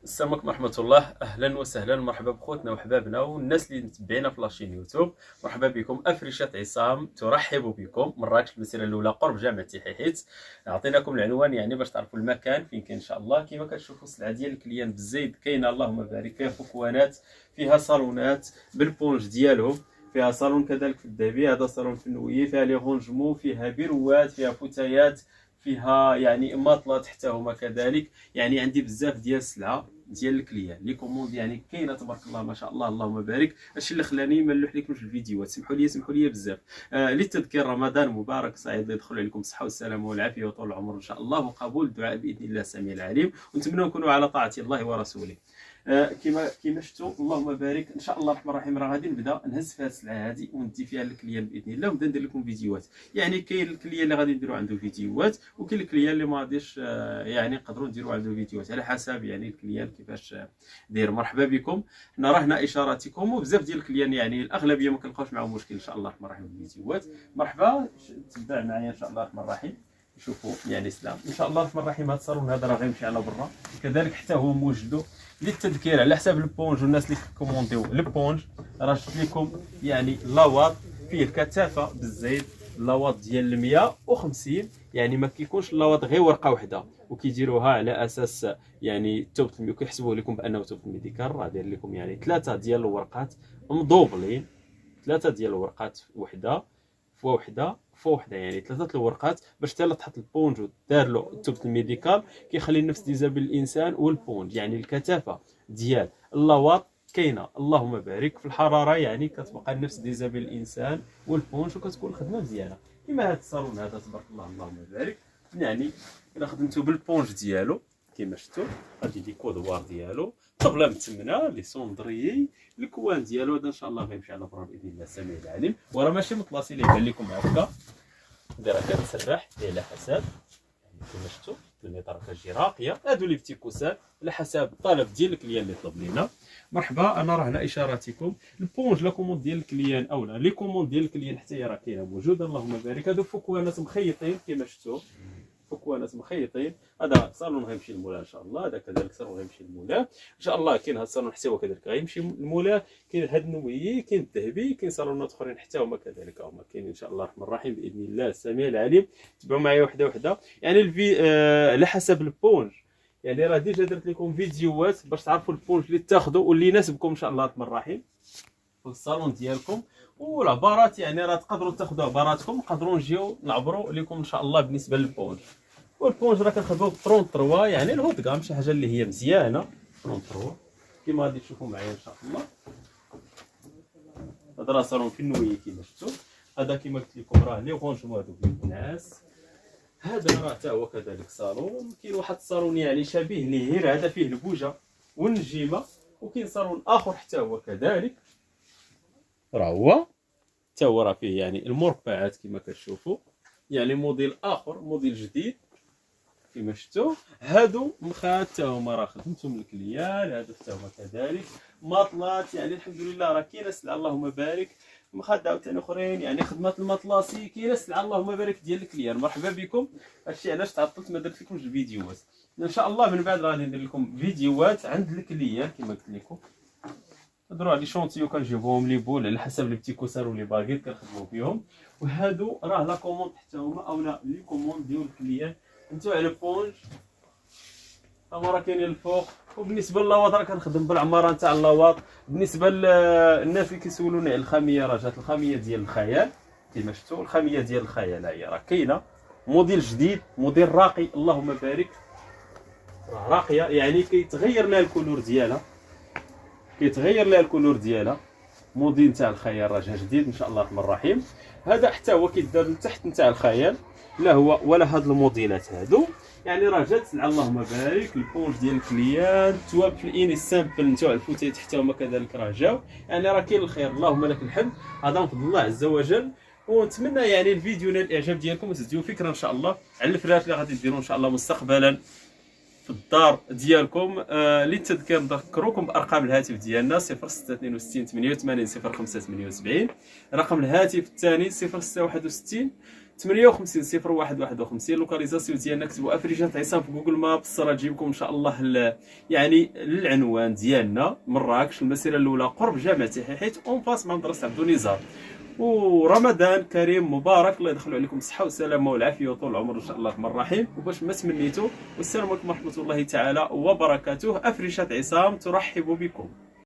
السلام عليكم ورحمة الله. أهلا وسهلا، مرحبا بخوتنا وحبابنا والناس اللي متبعينا في لاشين يوتيوب. مرحبا بكم. أفرشة عصام ترحب بكم من مراكش، المسيرة الأولى قرب جامعة تحيحيت. عطيناكم العنوان يعني باش تعرفوا المكان فين كاين إن شاء الله. كما كتشوفوا السلعة ديال الكليان بالزيد كاينة، اللهم بارك، فيها فكوانات، فيها صالونات بالبونج ديالهم، فيها صالون كذلك في الذهبي، هذا صالون في النوية، فيها لي غونجمون، فيها بيروات، فيها فتيات، فيها يعني ماطلات حتى هما كذلك. يعني عندي بزاف ديال السلعه ديال الكليان لي كوموند يعني كاينه تبارك الله ما شاء الله اللهم بارك. هادشي اللي خلاني ما نلوح لكمش الفيديوهات، سمحوا لي بزاف. للتذكير رمضان مبارك سعيد، يدخل عليكم الصحه والسلامه والعافيه وطول العمر ان شاء الله، وقبول الدعاء باذن الله السميع العليم، ونتمنى نكونوا على طاعه الله ورسوله. كما شفتوا اللهم بارك ان شاء الله الرحمن الرحيم. راه غادي نبدا نهز في هذه السلعه هذه وندي فيها الكليان باذن الله، ونبدا ندير لكم فيديوهات. يعني كاين الكليان اللي غادي نديروا عنده فيديوهات، وكاين الكليان اللي ما غاديش يعني نقدروا نديروا عنده فيديوهات على حسب يعني الكليان كيفاش داير. مرحبا بكم، حنا راهنا اشاراتكم، وبزاف ديال الكليان يعني الاغلبيه ما كنلقاوش معهم مشكل ان شاء الله الرحمن الرحيم في الفيديوهات. مرحبا، تبع معايا ان شاء الله الرحمن الرحيم. شوفوا يعني سلام ان شاء الله الرحمن الرحيم. هذا الصالون هذا راه غيمشي على برا كذلك، حتى هو موجدو للتذكير على حساب البونج، والناس اللي كومونديو البونج راه شفت لكم يعني لاواط فيه الكثافه بالزيت، لاواط ديال 150. يعني ما كيكونش اللاواط غير ورقه واحده، وكيديروها على اساس يعني التوب كيحسبوه لكم بانه توب الميديكال. راه داير لكم يعني ثلاثه ديال الورقات مضوبلين، ثلاثه ديال الورقات وحده فوحده فوحده، يعني ثلاثه الورقات باش حتى تحط البونج ودار له التوب الميديكال، كيخلي نفس ديزابل الانسان والبونج. يعني الكثافه ديال اللاواط كاينه اللهم بارك، في الحراره يعني كتبقى نفس ديزابل الانسان والبونج، وكتكون الخدمه مزيانه. كما هذا الصالون هذا تبارك الله اللهم بارك، يعني الا خدمتو بالبونج ديالو كما شفتوا، غادي لي كودوار ديالو، طبله متمنه لي سوندريي، الكوان ديالو هذا ان شاء الله غيمشي على برا باذن الله السميع العليم. وراه ماشي مطلاسي اللي يبان لكم هكا، دايره كتسرح على حسب يعني كما شفتوا الميطره كتجي راقيه. هادو لي بتي كوسان على حسب الطلب ديال الكليان اللي طلب لينا. مرحبا، انا راه هنا اشاراتكم. البونج لا كوموند ديال الكليان او لا لي كوموند ديال الكليان حتى هي راه كاينه موجوده اللهم بارك. هادو فكوانات مخيطين كما شفتوا، فكوانات مخيطين. هذا صالون غيمشي للمولاه ان شاء الله، هذا كذلك صالون غيمشي للمولاه ان شاء الله. كاين هذا الصالون حتى هو كذلك غيمشي للمولاه. كاين هذا النويي، كاين الذهبي، كاين صالونات اخرين حتى هما كذلك هما كاين ان شاء الله الرحمن الرحيم باذن الله السميع العليم. تبعوا معايا وحده وحده يعني على حسب البونج. يعني راه ديجا درت لكم فيديوهات باش تعرفوا البونج اللي تاخذوا واللي يناسبكم ان شاء الله الرحمن الرحيم في الصالون ديالكم. والعبارات يعني راه تقدروا تاخذوا عباراتكم، نقدروا نجيو نعبروا لكم ان شاء الله بالنسبه للبونج. والبونج راه كنخدموا ب 33 يعني الهوت كام، شي حاجه اللي هي مزيانه 33 كما غادي تشوفوا معايا ان شاء الله. هذا راه صالون في النويه كما شفتوا. هذا كما قلت لكم راه لي غونجمون هذوك الناس. هذا راه حتى هو كذلك صالون. كاين واحد الصالون يعني شبيه ليه غير هذا فيه البوجه والنجيمه، وكاين صالون اخر حتى هو كذلك راه هو حتى هو راه فيه يعني المربعات كما كتشوفوا، يعني موديل اخر موديل جديد كما شفتوا. هادو مخات حتى هما راه خدمتهم الكليان، هادو حتى هما كذلك ماطلات. يعني الحمد لله راه كاينه سلعه اللهم بارك. مخات عاوتاني اخرين يعني خدمات المطلاسي، كاينه سلعه اللهم بارك ديال الكليان. مرحبا بكم. هادشي علاش تعطلت ما درت لكمش الفيديوهات. ان شاء الله من بعد غادي ندير لكم فيديوهات عند الكليان كما قلت لكم. هادو راه لي شونطيو كنجيبوهم لي بول على حسب لي بتي كوسار ولي باغيت كنخدمو بهم. وهادو راه لا كوموند حتى هما او لا لي كوموند ديال الكليان. انتو على البونج هما راه كاينين الفوق. وبالنسبه للاواط راه كنخدم بالعماره نتاع اللاواط. بالنسبه للناس اللي كيسولوني على الخاميه، راه جات الخاميه ديال الخيال كما شفتوا. الخاميه ديال الخيال هي راه كاينه موديل جديد، موديل راقي اللهم بارك. راه راقيه يعني كيتغير لها الكولور ديالها، موديل نتاع الخيال راه جا جديد ان شاء الله الرحمن الرحيم. هذا حتى هو كيدار لتحت نتاع الخيال، لا هو ولا هاد الموديلات هادو. يعني راه جات سلعه اللهم بارك. البونج ديال الكليان تواب في الاني سامبل نتاع الفوتيت حتى هما كذلك راه جاو. يعني راه كاين الخير اللهم لك الحمد، هذا من فضل الله عز وجل. ونتمنى يعني الفيديو نال الاعجاب ديالكم وتديو فكره ان شاء الله على الفرات اللي غادي ديروا ان شاء الله مستقبلا في الدار ديالكم. للتذكير نذكركم بارقام الهاتف ديالنا 0662 88 05 78. رقم الهاتف الثاني 0661 58 01 51. لوكاليزاسيون ديالنا كتبوا افريجات عصام في جوجل مابس، راه تجيبكم ان شاء الله يعني للعنوان ديالنا مراكش، المسيره الاولى قرب جامعه حيحيت اون فاس مع مدرسه عبد النزار. ورمضان كريم مبارك، الله يدخلوا عليكم الصحه والسلامه والعافيه وطول العمر ان شاء الله الرحمن الرحيم. وباش ما تمنيتوا، والسلام عليكم ورحمه الله تعالى وبركاته. افريشات عصام ترحب بكم.